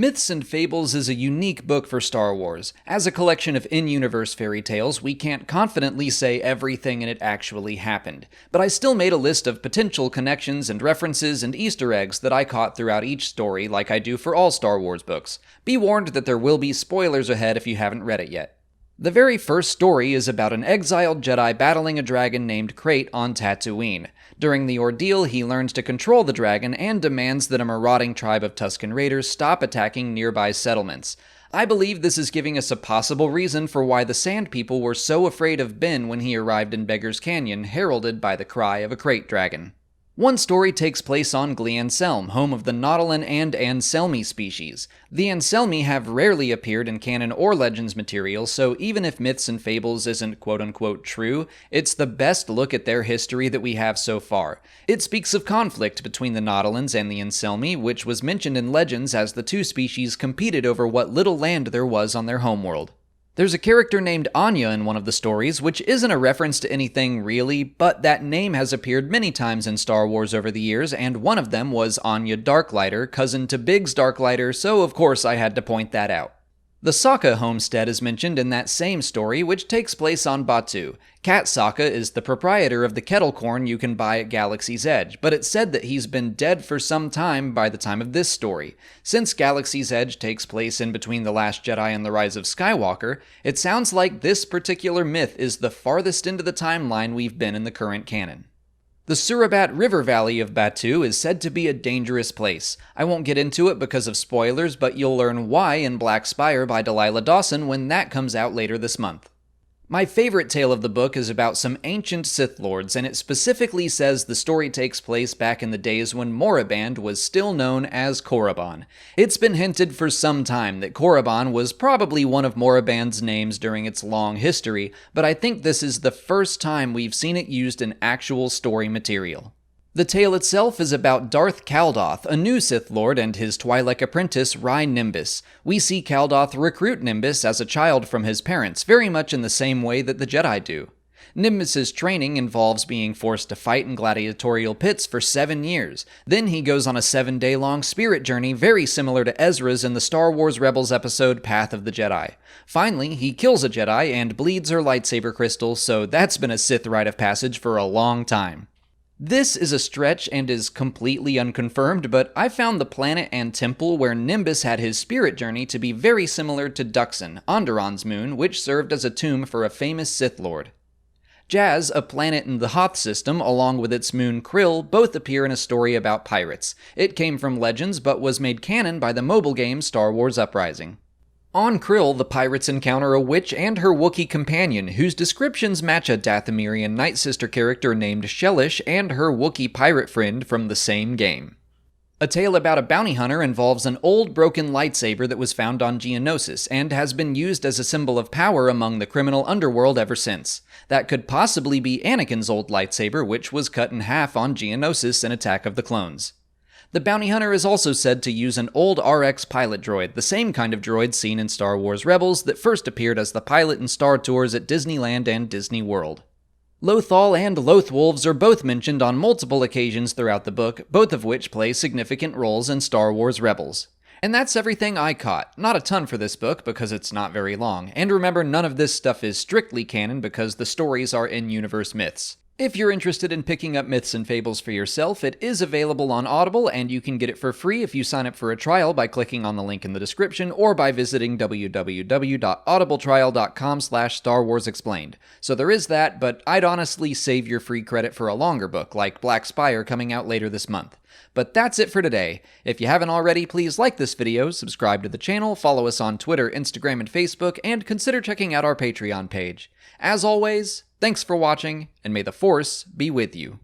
Myths and Fables is a unique book for Star Wars. As a collection of in-universe fairy tales, we can't confidently say everything in it actually happened, but I still made a list of potential connections and references and Easter eggs that I caught throughout each story like I do for all Star Wars books. Be warned that there will be spoilers ahead if you haven't read it yet. The very first story is about an exiled Jedi battling a dragon named Krayt on Tatooine. During the ordeal, he learns to control the dragon and demands that a marauding tribe of Tusken Raiders stop attacking nearby settlements. I believe this is giving us a possible reason for why the Sand People were so afraid of Ben when he arrived in Beggar's Canyon, heralded by the cry of a Krayt dragon. One story takes place on Glianselm, home of the Nautolan and Anselmi species. The Anselmi have rarely appeared in canon or Legends material, so even if Myths and Fables isn't quote-unquote true, it's the best look at their history that we have so far. It speaks of conflict between the Nautolans and the Anselmi, which was mentioned in Legends as the two species competed over what little land there was on their homeworld. There's a character named Anya in one of the stories, which isn't a reference to anything really, but that name has appeared many times in Star Wars over the years, and one of them was Anya Darklighter, cousin to Biggs Darklighter, so of course I had to point that out. The Sokka homestead is mentioned in that same story, which takes place on Batuu. Cat Sokka is the proprietor of the kettle corn you can buy at Galaxy's Edge, but it's said that he's been dead for some time by the time of this story. Since Galaxy's Edge takes place in between The Last Jedi and The Rise of Skywalker, it sounds like this particular myth is the farthest into the timeline we've been in the current canon. The Surabat River Valley of Batuu is said to be a dangerous place. I won't get into it because of spoilers, but you'll learn why in Black Spire by Delilah Dawson when that comes out later this month. My favorite tale of the book is about some ancient Sith Lords, and it specifically says the story takes place back in the days when Moraband was still known as Korriban. It's been hinted for some time that Korriban was probably one of Moraband's names during its long history, but I think this is the first time we've seen it used in actual story material. The tale itself is about Darth Kaldoth, a new Sith Lord, and his Twi'lek apprentice, Rye Nimbus. We see Kaldoth recruit Nimbus as a child from his parents, very much in the same way that the Jedi do. Nimbus's training involves being forced to fight in gladiatorial pits for 7 years. Then he goes on a 7-day-long spirit journey very similar to Ezra's in the Star Wars Rebels episode Path of the Jedi. Finally, he kills a Jedi and bleeds her lightsaber crystal, so that's been a Sith rite of passage for a long time. This is a stretch and is completely unconfirmed, but I found the planet and temple where Nimbus had his spirit journey to be very similar to Duxon, Onderon's moon, which served as a tomb for a famous Sith Lord. Jaz, a planet in the Hoth system, along with its moon Krill, both appear in a story about pirates. It came from Legends, but was made canon by the mobile game Star Wars Uprising. On Krill, the pirates encounter a witch and her Wookiee companion, whose descriptions match a Dathomirian Night Sister character named Shellish and her Wookiee pirate friend from the same game. A tale about a bounty hunter involves an old broken lightsaber that was found on Geonosis and has been used as a symbol of power among the criminal underworld ever since. That could possibly be Anakin's old lightsaber, which was cut in half on Geonosis in Attack of the Clones. The bounty hunter is also said to use an old RX pilot droid, the same kind of droid seen in Star Wars Rebels that first appeared as the pilot in Star Tours at Disneyland and Disney World. Lothal and Lothwolves are both mentioned on multiple occasions throughout the book, both of which play significant roles in Star Wars Rebels. And that's everything I caught. Not a ton for this book because it's not very long. And remember, none of this stuff is strictly canon because the stories are in-universe myths. If you're interested in picking up Myths and Fables for yourself, it is available on Audible, and you can get it for free if you sign up for a trial by clicking on the link in the description or by visiting www.audibletrial.com/Star Wars Explained. So there is that, but I'd honestly save your free credit for a longer book, like Black Spire coming out later this month. But that's it for today. If you haven't already, please like this video, subscribe to the channel, follow us on Twitter, Instagram, and Facebook, and consider checking out our Patreon page. As always, thanks for watching, and may the Force be with you.